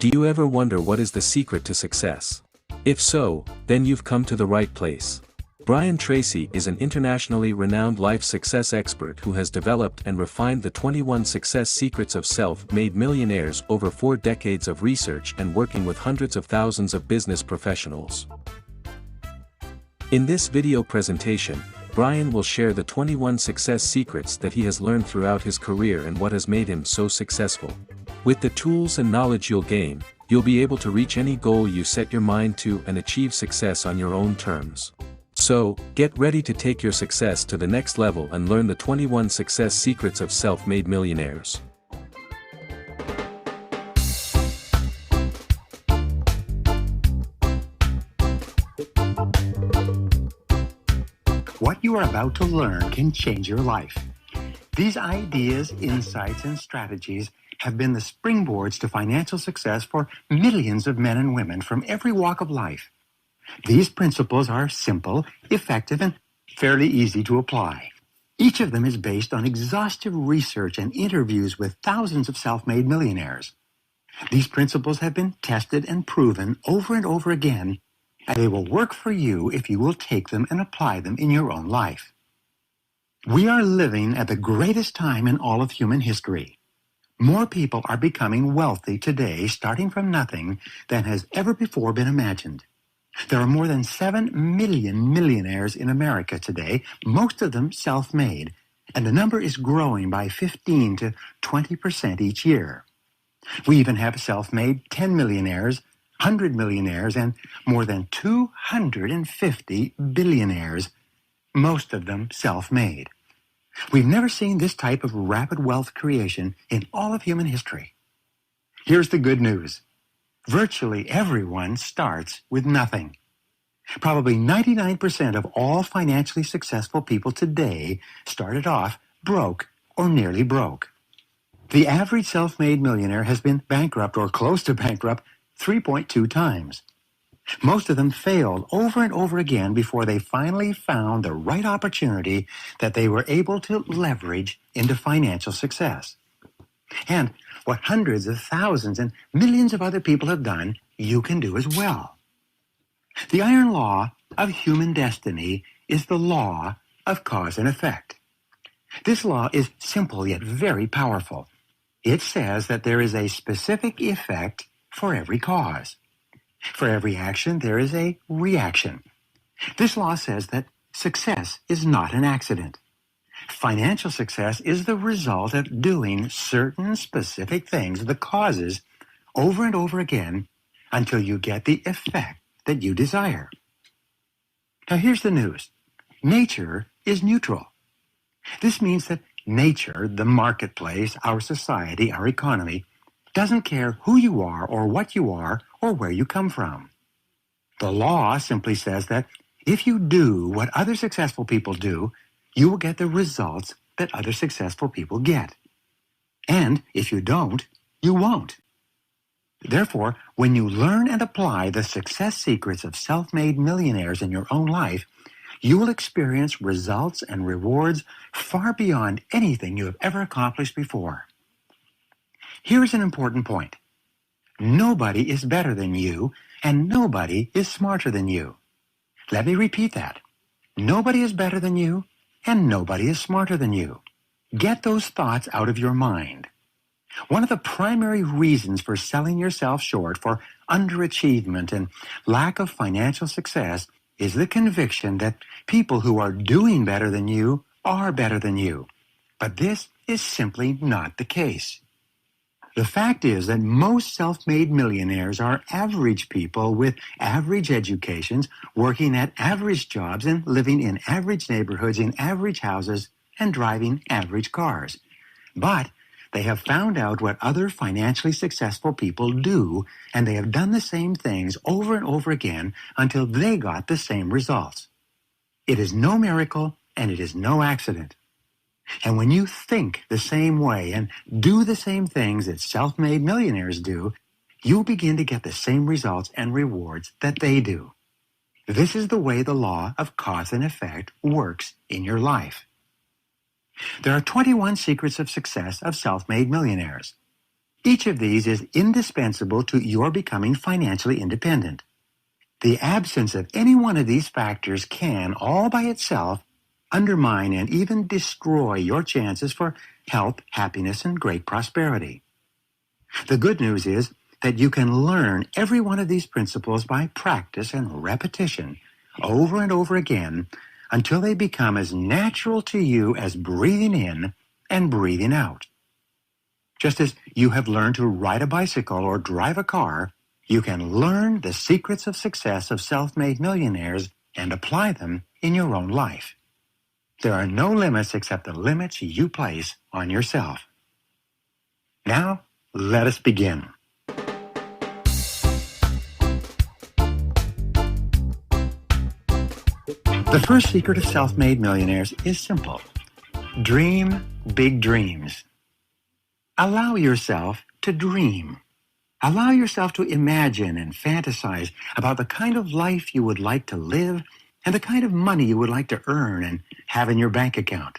Do you ever wonder what is the secret to success? If so, then you've come to the right place. Brian Tracy is an internationally renowned life success expert who has developed and refined the 21 success secrets of self-made millionaires over 4 decades of research and working with hundreds of thousands of business professionals. In this video presentation, Brian will share the 21 success secrets that he has learned throughout his career and what has made him so successful. With the tools and knowledge you'll gain, you'll be able to reach any goal you set your mind to and achieve success on your own terms. So, get ready to take your success to the next level and learn the 21 success secrets of self-made millionaires. What you are about to learn can change your life. These ideas, insights, and strategies have been the springboards to financial success for millions of men and women from every walk of life. These principles are simple, effective, and fairly easy to apply. Each of them is based on exhaustive research and interviews with thousands of self-made millionaires. These principles have been tested and proven over and over again, and they will work for you if you will take them and apply them in your own life. We are living at the greatest time in all of human history. More people are becoming wealthy today, starting from nothing, than has ever before been imagined. There are more than 7 million millionaires in America today, most of them self-made, and the number is growing by 15 to 20% each year. We even have self-made 10 millionaires, 100 millionaires, and more than 250 billionaires, most of them self-made. We've never seen this type of rapid wealth creation in all of human history. Here's the good news. Virtually everyone starts with nothing. Probably 99% of all financially successful people today started off broke or nearly broke. The average self-made millionaire has been bankrupt or close to bankrupt 3.2 times. Most of them failed over and over again before they finally found the right opportunity that they were able to leverage into financial success. And what hundreds of thousands and millions of other people have done, you can do as well. The iron law of human destiny is the law of cause and effect. This law is simple yet very powerful. It says that there is a specific effect for every cause. For every action, there is a reaction. This law says that success is not an accident. Financial success is the result of doing certain specific things, the causes, over and over again until you get the effect that you desire. Now here's the news. Nature is neutral. This means that nature, the marketplace, our society, our economy, doesn't care who you are or what you are or where you come from. The law simply says that if you do what other successful people do, you will get the results that other successful people get. And if you don't, you won't. Therefore, when you learn and apply the success secrets of self-made millionaires in your own life, you will experience results and rewards far beyond anything you have ever accomplished before. Here's an important point. Nobody is better than you, and nobody is smarter than you. Let me repeat that. Nobody is better than you, and nobody is smarter than you. Get those thoughts out of your mind. One of the primary reasons for selling yourself short, for underachievement and lack of financial success, is the conviction that people who are doing better than you are better than you. But this is simply not the case. The fact is that most self-made millionaires are average people with average educations, working at average jobs and living in average neighborhoods, in average houses, and driving average cars. But they have found out what other financially successful people do, and they have done the same things over and over again until they got the same results. It is no miracle, and it is no accident. And when you think the same way and do the same things that self-made millionaires do, you'll begin to get the same results and rewards that they do. This is the way the law of cause and effect works in your life. There are 21 secrets of success of self-made millionaires. Each of these is indispensable to your becoming financially independent. The absence of any one of these factors can, all by itself, undermine and even destroy your chances for health, happiness, and great prosperity. The good news is that you can learn every one of these principles by practice and repetition over and over again until they become as natural to you as breathing in and breathing out. Just as you have learned to ride a bicycle or drive a car, you can learn the secrets of success of self-made millionaires and apply them in your own life. There are no limits except the limits you place on yourself. Now, let us begin. The first secret of self-made millionaires is simple. Dream big dreams. Allow yourself to dream. Allow yourself to imagine and fantasize about the kind of life you would like to live and the kind of money you would like to earn and have in your bank account.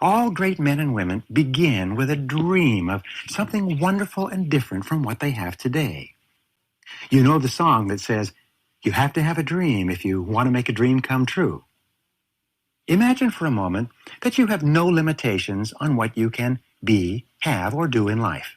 All great men and women begin with a dream of something wonderful and different from what they have today. You know the song that says, "You have to have a dream if you want to make a dream come true." Imagine for a moment that you have no limitations on what you can be, have, or do in life.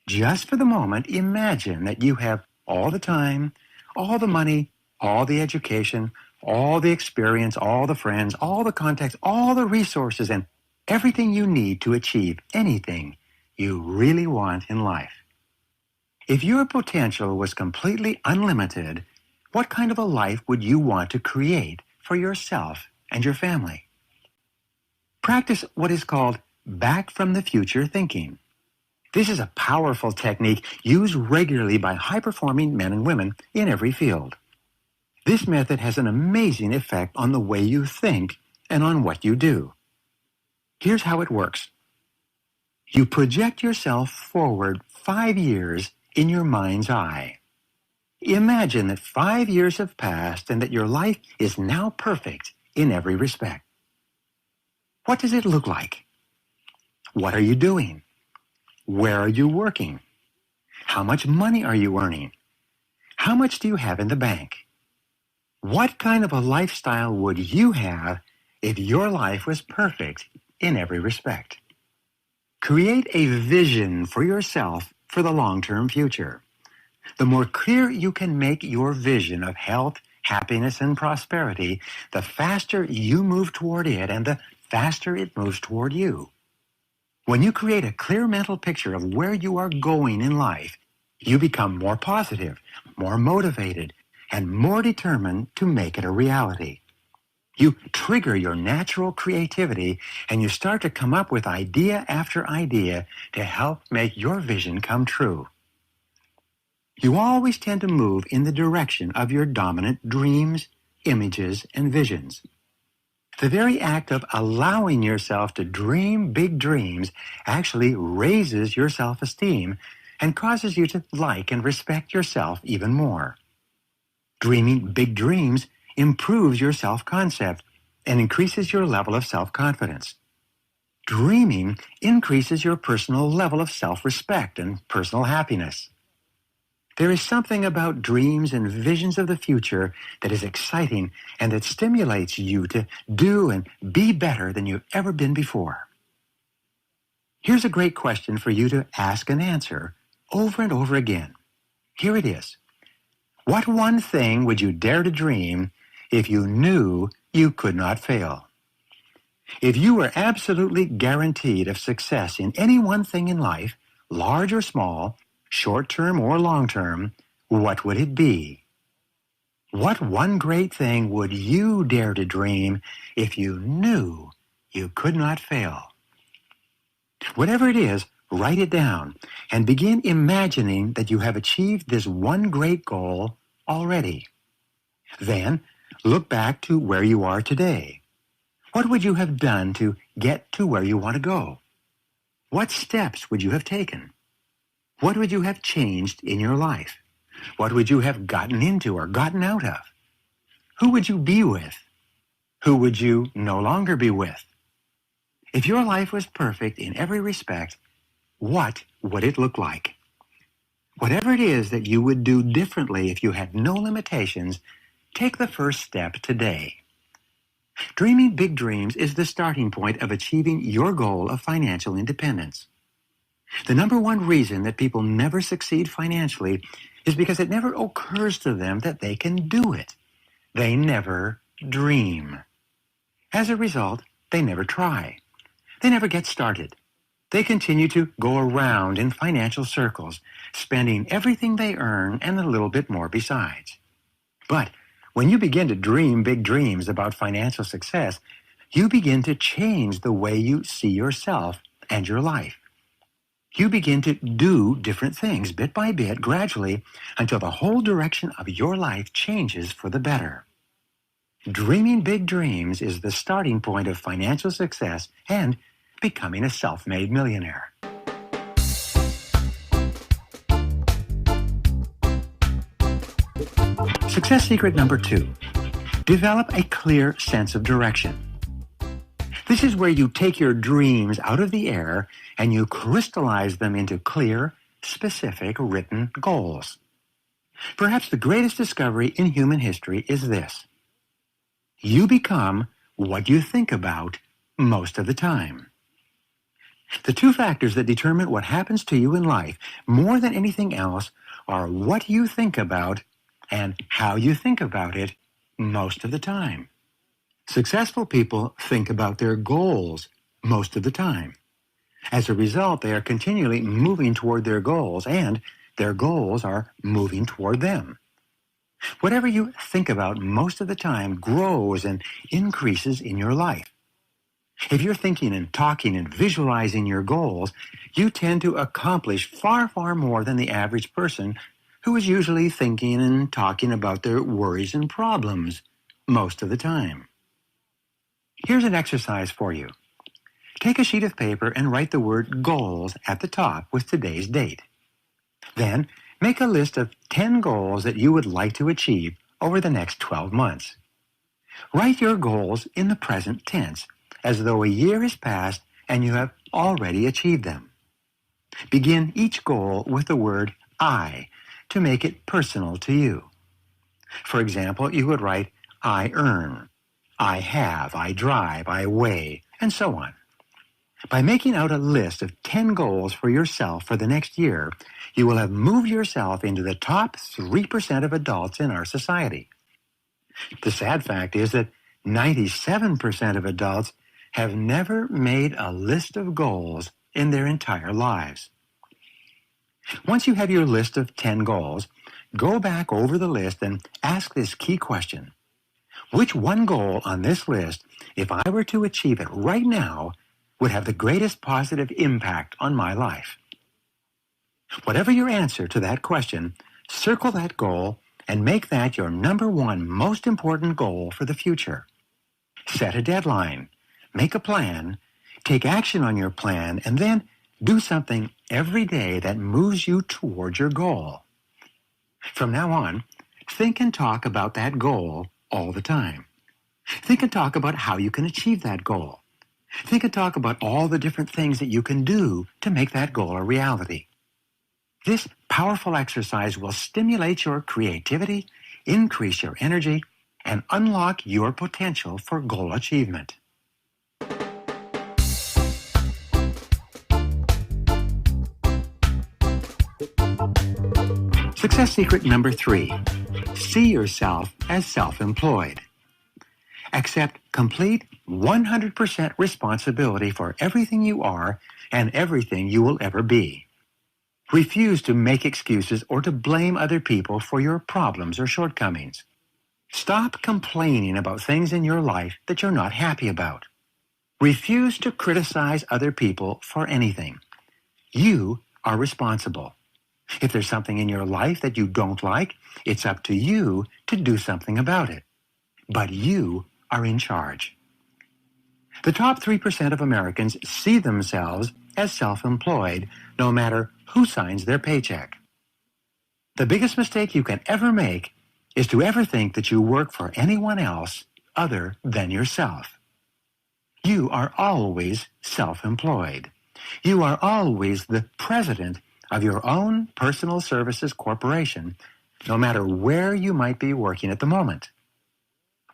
Just for the moment, imagine that you have all the time, all the money, all the education, all the experience, all the friends, all the contacts, all the resources, and everything you need to achieve anything you really want in life. If your potential was completely unlimited, what kind of a life would you want to create for yourself and your family? Practice what is called back from the future thinking. This is a powerful technique used regularly by high-performing men and women in every field. This method has an amazing effect on the way you think and on what you do. Here's how it works. You project yourself forward 5 years in your mind's eye. Imagine that 5 years have passed and that your life is now perfect in every respect. What does it look like? What are you doing? Where are you working? How much money are you earning? How much do you have in the bank? What kind of a lifestyle would you have if your life was perfect in every respect? Create a vision for yourself for the long-term future. The more clear you can make your vision of health, happiness, and prosperity, the faster you move toward it and the faster it moves toward you. When you create a clear mental picture of where you are going in life, you become more positive, more motivated, and more determined to make it a reality. You trigger your natural creativity and you start to come up with idea after idea to help make your vision come true. You always tend to move in the direction of your dominant dreams, images, and visions. The very act of allowing yourself to dream big dreams actually raises your self-esteem and causes you to like and respect yourself even more. Dreaming big dreams improves your self-concept and increases your level of self-confidence. Dreaming increases your personal level of self-respect and personal happiness. There is something about dreams and visions of the future that is exciting and that stimulates you to do and be better than you've ever been before. Here's a great question for you to ask and answer over and over again. Here it is. What one thing would you dare to dream if you knew you could not fail? If you were absolutely guaranteed of success in any one thing in life, large or small, short-term or long-term, what would it be? What one great thing would you dare to dream if you knew you could not fail? Whatever it is, write it down and begin imagining that you have achieved this one great goal already. Then, look back to where you are today. What would you have done to get to where you want to go? What steps would you have taken? What would you have changed in your life? What would you have gotten into or gotten out of? Who would you be with? Who would you no longer be with? If your life was perfect in every respect, what would it look like? Whatever it is that you would do differently if you had no limitations, take the first step today. Dreaming big dreams is the starting point of achieving your goal of financial independence. The number one reason that people never succeed financially is because it never occurs to them that they can do it. They never dream. As a result, they never try. They never get started. They continue to go around in financial circles, spending everything they earn and a little bit more besides. But when you begin to dream big dreams about financial success, you begin to change the way you see yourself and your life. You begin to do different things bit by bit, gradually, until the whole direction of your life changes for the better. Dreaming big dreams is the starting point of financial success and becoming a self-made millionaire. Success secret number 2. Develop a clear sense of direction. This is where you take your dreams out of the air and you crystallize them into clear, specific, written goals. Perhaps the greatest discovery in human history is this: you become what you think about most of the time. The two factors that determine what happens to you in life more than anything else are what you think about and how you think about it most of the time. Successful people think about their goals most of the time. As a result, they are continually moving toward their goals, and their goals are moving toward them. Whatever you think about most of the time grows and increases in your life. If you're thinking and talking and visualizing your goals, you tend to accomplish far, far more than the average person who is usually thinking and talking about their worries and problems most of the time. Here's an exercise for you. Take a sheet of paper and write the word goals at the top with today's date. Then, make a list of 10 goals that you would like to achieve over the next 12 months. Write your goals in the present tense, as though a year has passed and you have already achieved them. Begin each goal with the word I to make it personal to you. For example, you would write, I earn, I have, I drive, I weigh, and so on. By making out a list of 10 goals for yourself for the next year, you will have moved yourself into the top 3% of adults in our society. The sad fact is that 97% of adults have never made a list of goals in their entire lives. Once you have your list of 10 goals, go back over the list and ask this key question. Which one goal on this list, if I were to achieve it right now, would have the greatest positive impact on my life? Whatever your answer to that question, circle that goal and make that your number one most important goal for the future. Set a deadline. Make a plan, take action on your plan, and then do something every day that moves you toward your goal. From now on, think and talk about that goal all the time. Think and talk about how you can achieve that goal. Think and talk about all the different things that you can do to make that goal a reality. This powerful exercise will stimulate your creativity, increase your energy, and unlock your potential for goal achievement. Success secret number 3. See yourself as self-employed. Accept complete 100% responsibility for everything you are and everything you will ever be. Refuse to make excuses or to blame other people for your problems or shortcomings. Stop complaining about things in your life that you're not happy about. Refuse to criticize other people for anything. You are responsible. If there's something in your life that you don't like, it's up to you to do something about it. But you are in charge. The top 3% of Americans see themselves as self-employed, no matter who signs their paycheck. The biggest mistake you can ever make is to ever think that you work for anyone else other than yourself. You are always self-employed. You are always the president of your own personal services corporation, no matter where you might be working at the moment.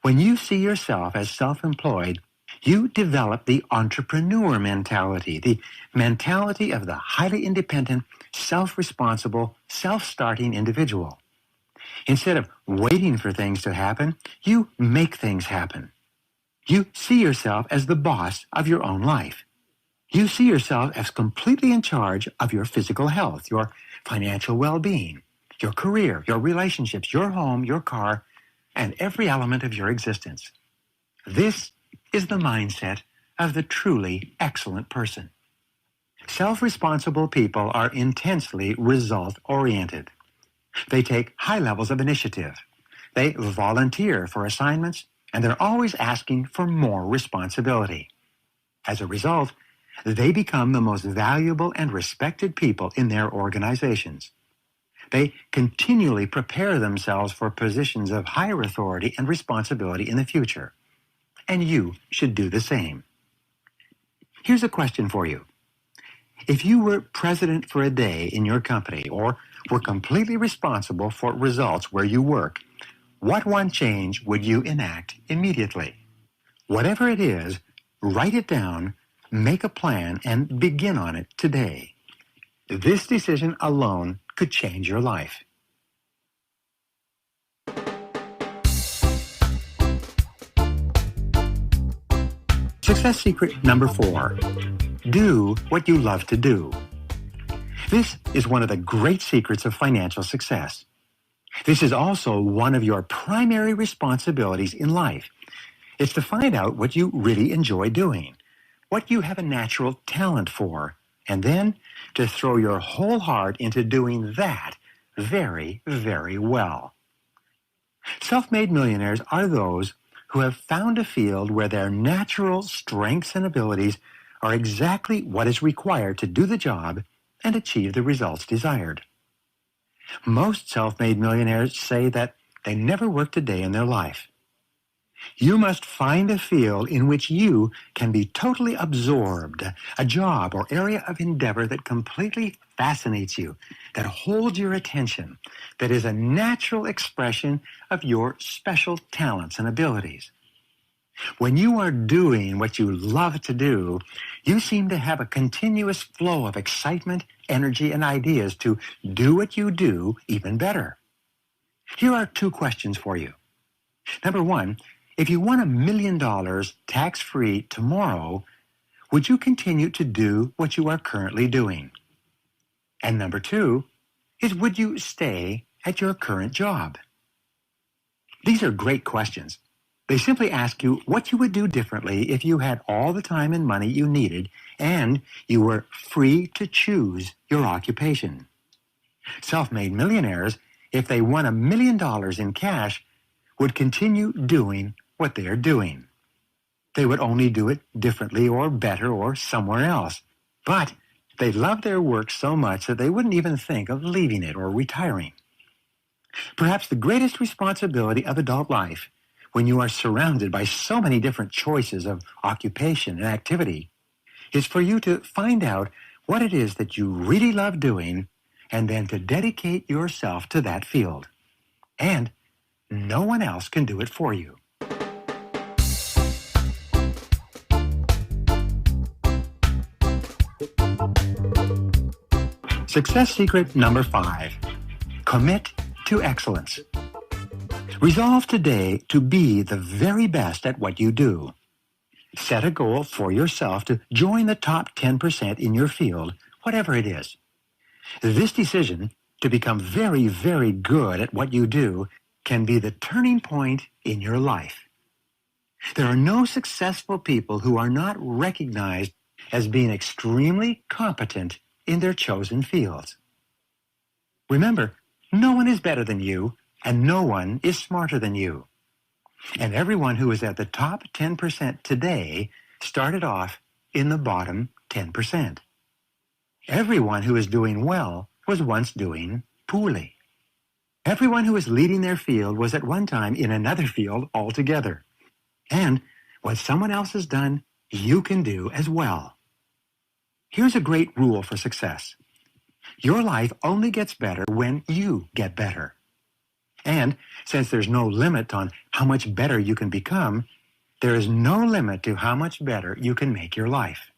When you see yourself as self-employed, you develop the entrepreneur mentality, the mentality of the highly independent, self-responsible, self-starting individual. Instead of waiting for things to happen, you make things happen. You see yourself as the boss of your own life. You see yourself as completely in charge of your physical health, your financial well-being, your career, your relationships, your home, your car, and every element of your existence. This is the mindset of the truly excellent person. Self-responsible people are intensely result-oriented. They take high levels of initiative. They volunteer for assignments, and they're always asking for more responsibility. As a result, they become the most valuable and respected people in their organizations. They continually prepare themselves for positions of higher authority and responsibility in the future. And you should do the same. Here's a question for you. If you were president for a day in your company or were completely responsible for results where you work, what one change would you enact immediately? Whatever it is, write it down, make a plan, and begin on it today. This decision alone could change your life. Success secret number 4. Do what you love to do. This is one of the great secrets of financial success. This is also one of your primary responsibilities in life. It's to find out what you really enjoy doing, what you have a natural talent for, and then to throw your whole heart into doing that very, very well. Self-made millionaires are those who have found a field where their natural strengths and abilities are exactly what is required to do the job and achieve the results desired. Most self-made millionaires say that they never worked a day in their life. You must find a field in which you can be totally absorbed, a job or area of endeavor that completely fascinates you, that holds your attention, that is a natural expression of your special talents and abilities. When you are doing what you love to do, you seem to have a continuous flow of excitement, energy, and ideas to do what you do even better. Here are 2 questions for you. Number 1, if you won $1 million tax-free tomorrow, would you continue to do what you are currently doing? And number 2 is, would you stay at your current job? These are great questions. They simply ask you what you would do differently if you had all the time and money you needed and you were free to choose your occupation. Self-made millionaires, if they won $1 million in cash, would continue doing what they are doing. They would only do it differently or better or somewhere else. But they love their work so much that they wouldn't even think of leaving it or retiring. Perhaps the greatest responsibility of adult life, when you are surrounded by so many different choices of occupation and activity, is for you to find out what it is that you really love doing and then to dedicate yourself to that field. And no one else can do it for you. Success secret number 5. Commit to excellence. Resolve today to be the very best at what you do. Set a goal for yourself to join the top 10% in your field, whatever it is. This decision to become very, very good at what you do can be the turning point in your life. There are no successful people who are not recognized as being extremely competent in their chosen fields. Remember, no one is better than you, and no one is smarter than you. And everyone who is at the top 10% today started off in the bottom 10%. Everyone who is doing well was once doing poorly. Everyone who is leading their field was at one time in another field altogether. And what someone else has done, you can do as well. Here's a great rule for success. Your life only gets better when you get better. And since there's no limit on how much better you can become, there is no limit to how much better you can make your life.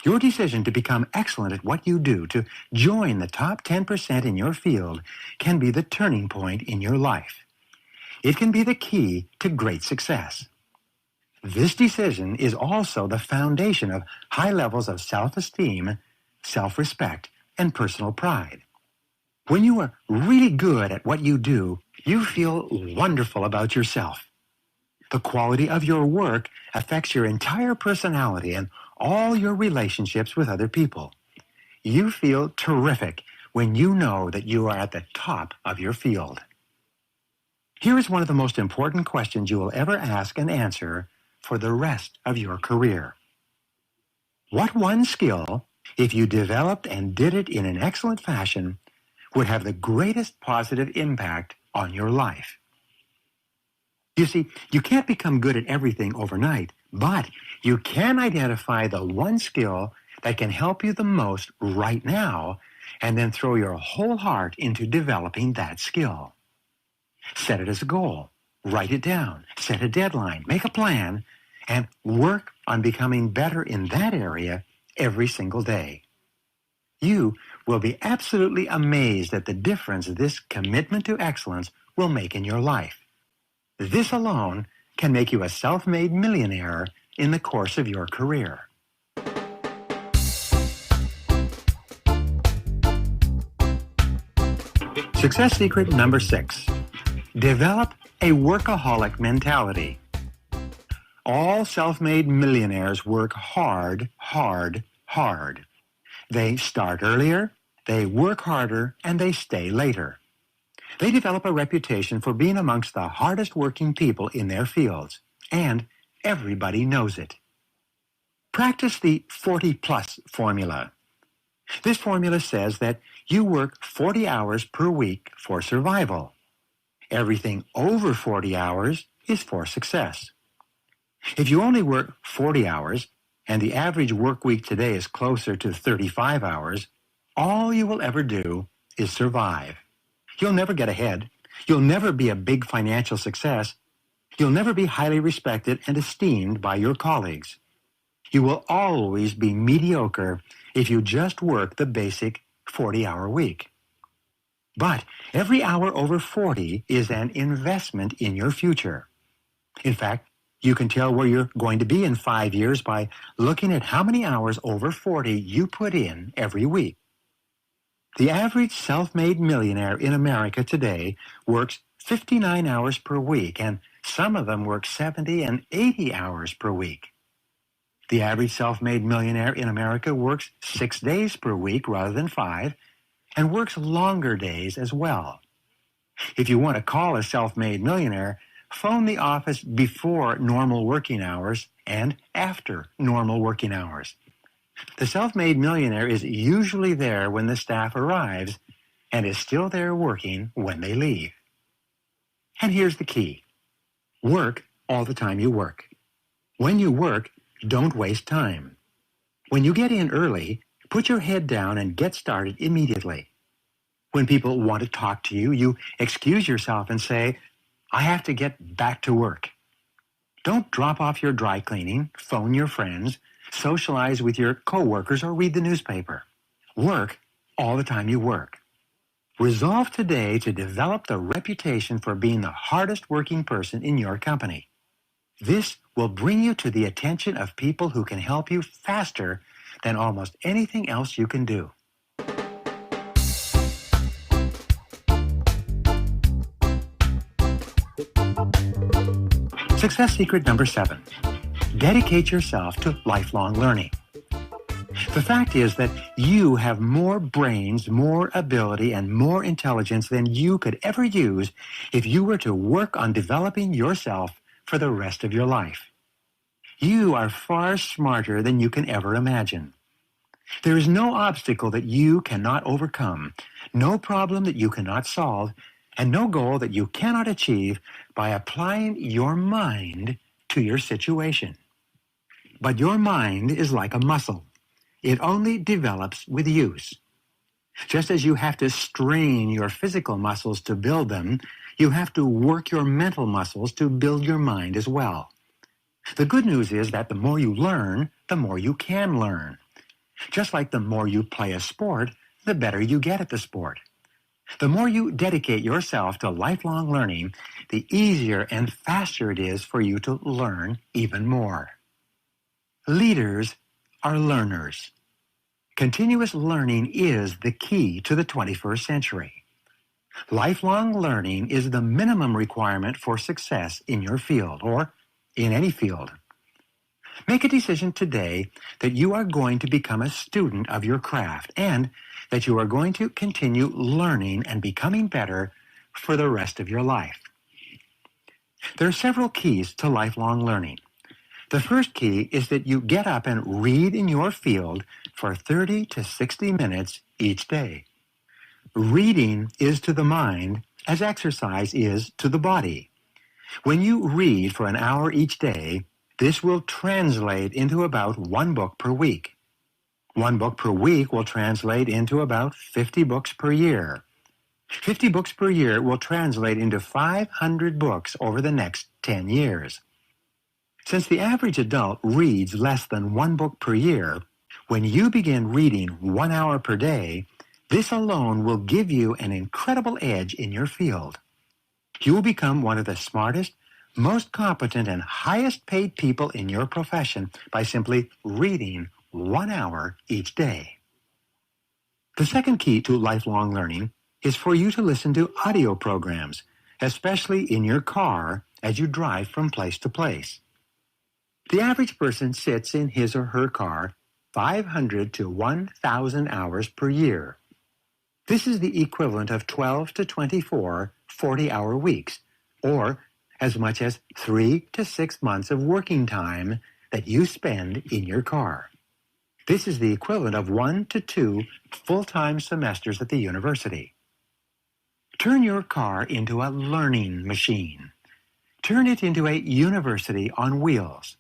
Your decision to become excellent at what you do, to join the top 10% in your field, can be the turning point in your life. It can be the key to great success. This decision is also the foundation of high levels of self-esteem, self-respect, and personal pride. When you are really good at what you do, you feel wonderful about yourself. The quality of your work affects your entire personality and all your relationships with other people. You feel terrific when you know that you are at the top of your field. Here is one of the most important questions you will ever ask and answer for the rest of your career. What one skill, if you developed and did it in an excellent fashion, would have the greatest positive impact on your life? You see, you can't become good at everything overnight, but you can identify the one skill that can help you the most right now, and then throw your whole heart into developing that skill. Set it as a goal. Write it down. Set a deadline. Make a plan. And work on becoming better in that area every single day. You will be absolutely amazed at the difference this commitment to excellence will make in your life. This alone can make you a self-made millionaire in the course of your career. Success secret number 6. Develop a workaholic mentality. All self-made millionaires work hard, hard, hard. They start earlier, they work harder, and they stay later. They develop a reputation for being amongst the hardest working people in their fields, and everybody knows it. Practice the 40-plus formula. This formula says that you work 40 hours per week for survival. Everything over 40 hours is for success. If you only work 40 hours, and the average work week today is closer to 35 hours, all you will ever do is survive. You'll never get ahead. You'll never be a big financial success. You'll never be highly respected and esteemed by your colleagues. You will always be mediocre if you just work the basic 40-hour week. But every hour over 40 is an investment in your future. In fact, you can tell where you're going to be in 5 years by looking at how many hours over 40 you put in every week. The average self-made millionaire in America today works 59 hours per week, and some of them work 70 and 80 hours per week. The average self-made millionaire in America works 6 days per week rather than 5, and works longer days as well. If you want to call a self-made millionaire, phone the office before normal working hours and after normal working hours. The self-made millionaire is usually there when the staff arrives and is still there working when they leave. And here's the key. Work all the time you work. When you work, don't waste time. When you get in early, put your head down and get started immediately. When people want to talk to you, you excuse yourself and say, "I have to get back to work." Don't drop off your dry cleaning, phone your friends, socialize with your coworkers, or read the newspaper. Work all the time you work. Resolve today to develop the reputation for being the hardest working person in your company. This will bring you to the attention of people who can help you faster than almost anything else you can do. Success secret number 7. Dedicate yourself to lifelong learning. The fact is that you have more brains, more ability, and more intelligence than you could ever use if you were to work on developing yourself for the rest of your life. You are far smarter than you can ever imagine. There is no obstacle that you cannot overcome, no problem that you cannot solve, and no goal that you cannot achieve by applying your mind to your situation. But your mind is like a muscle. It only develops with use. Just as you have to strain your physical muscles to build them, you have to work your mental muscles to build your mind as well. The good news is that the more you learn, the more you can learn. Just like the more you play a sport, the better you get at the sport. The more you dedicate yourself to lifelong learning, the easier and faster it is for you to learn even more. Leaders are learners. Continuous learning is the key to the 21st century. Lifelong learning is the minimum requirement for success in your field or in any field. Make a decision today that you are going to become a student of your craft and that you are going to continue learning and becoming better for the rest of your life. There are several keys to lifelong learning. The first key is that you get up and read in your field for 30 to 60 minutes each day. Reading is to the mind as exercise is to the body. When you read for an hour each day, this will translate into about 1 book per week. 1 book per week will translate into about 50 books per year. 50 books per year will translate into 500 books over the next 10 years. Since the average adult reads less than 1 book per year, when you begin reading 1 hour per day, this alone will give you an incredible edge in your field. You will become one of the smartest, most competent, and highest paid people in your profession by simply reading 1 hour each day. The second key to lifelong learning is for you to listen to audio programs, especially in your car as you drive from place to place. The average person sits in his or her car 500 to 1,000 hours per year. This is the equivalent of 12 to 24 40-hour weeks, or as much as 3 to 6 months of working time that you spend in your car. This is the equivalent of 1 to 2 full-time semesters at the university. Turn your car into a learning machine. Turn it into a university on wheels.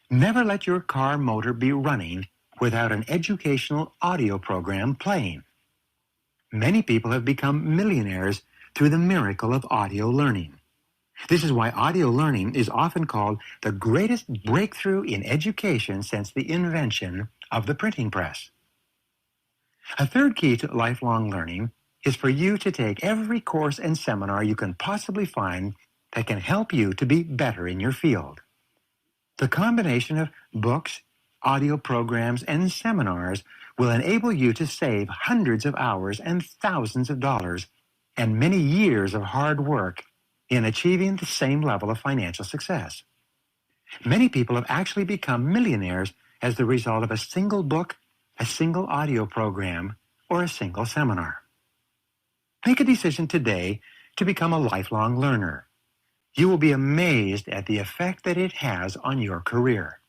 Never let your car motor be running without an educational audio program playing. Many people have become millionaires through the miracle of audio learning. This is why audio learning is often called the greatest breakthrough in education since the invention of the printing press. A third key to lifelong learning is for you to take every course and seminar you can possibly find that can help you to be better in your field. The combination of books, audio programs, and seminars will enable you to save hundreds of hours and thousands of dollars and many years of hard work in achieving the same level of financial success. Many people have actually become millionaires as the result of a single book, a single audio program, or a single seminar. Make a decision today to become a lifelong learner. You will be amazed at the effect that it has on your career.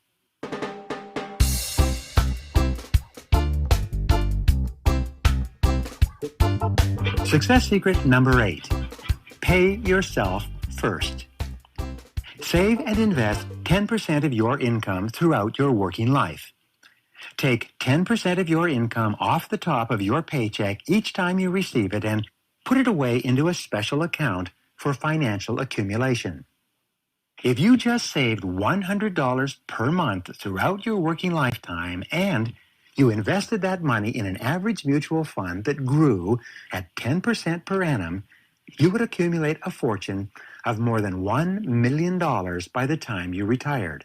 Success secret number 8. Pay yourself first. Save and invest 10% of your income throughout your working life. Take 10% of your income off the top of your paycheck each time you receive it and put it away into a special account for financial accumulation. If you just saved $100 per month throughout your working lifetime and you invested that money in an average mutual fund that grew at 10% per annum, you would accumulate a fortune of more than $1 million by the time you retired.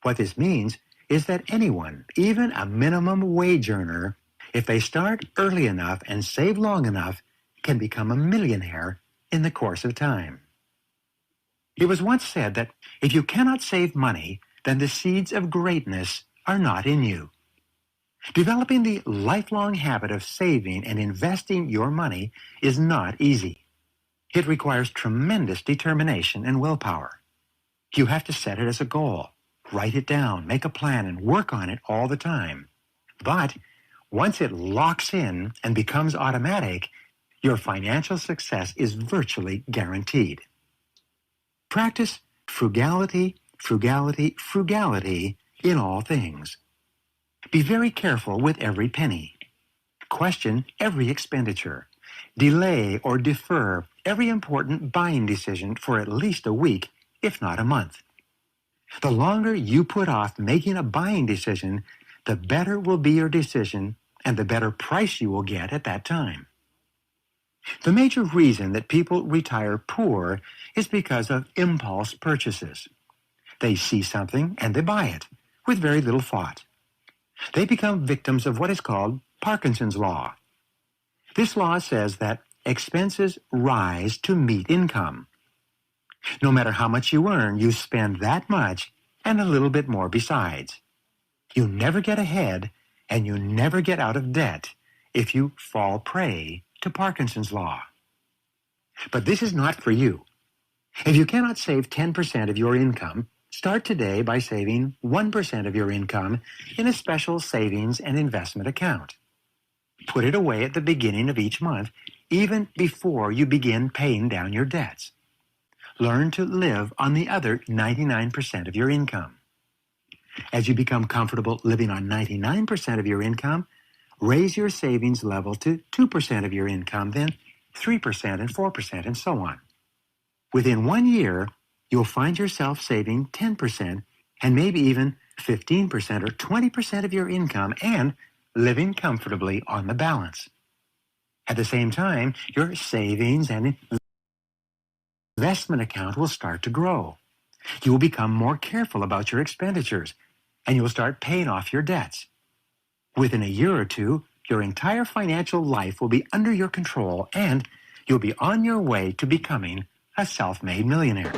What this means is that anyone, even a minimum wage earner, if they start early enough and save long enough, can become a millionaire in the course of time. It was once said that if you cannot save money, then the seeds of greatness are not in you. Developing the lifelong habit of saving and investing your money is not easy. It requires tremendous determination and willpower. You have to set it as a goal, write it down, make a plan, and work on it all the time. But once it locks in and becomes automatic, your financial success is virtually guaranteed. Practice frugality, frugality, frugality in all things. Be very careful with every penny. Question every expenditure. Delay or defer every important buying decision for at least a week, if not a month. The longer you put off making a buying decision, the better will be your decision and the better price you will get at that time. The major reason that people retire poor is because of impulse purchases. They see something and they buy it with very little thought. They become victims of what is called Parkinson's law. This law says that expenses rise to meet income. No matter how much you earn, you spend that much and a little bit more besides. You never get ahead and you never get out of debt if you fall prey to Parkinson's law. But this is not for you. If you cannot save 10% of your income, start today by saving 1% of your income in a special savings and investment account. Put it away at the beginning of each month, even before you begin paying down your debts. Learn to live on the other 99% of your income. As you become comfortable living on 99% of your income, raise your savings level to 2% of your income, then 3% and 4% and so on. Within 1 year, you'll find yourself saving 10% and maybe even 15% or 20% of your income and living comfortably on the balance. At the same time, your savings and investment account will start to grow. You will become more careful about your expenditures, and you will start paying off your debts. Within a year or two, your entire financial life will be under your control, and you'll be on your way to becoming a self-made millionaire.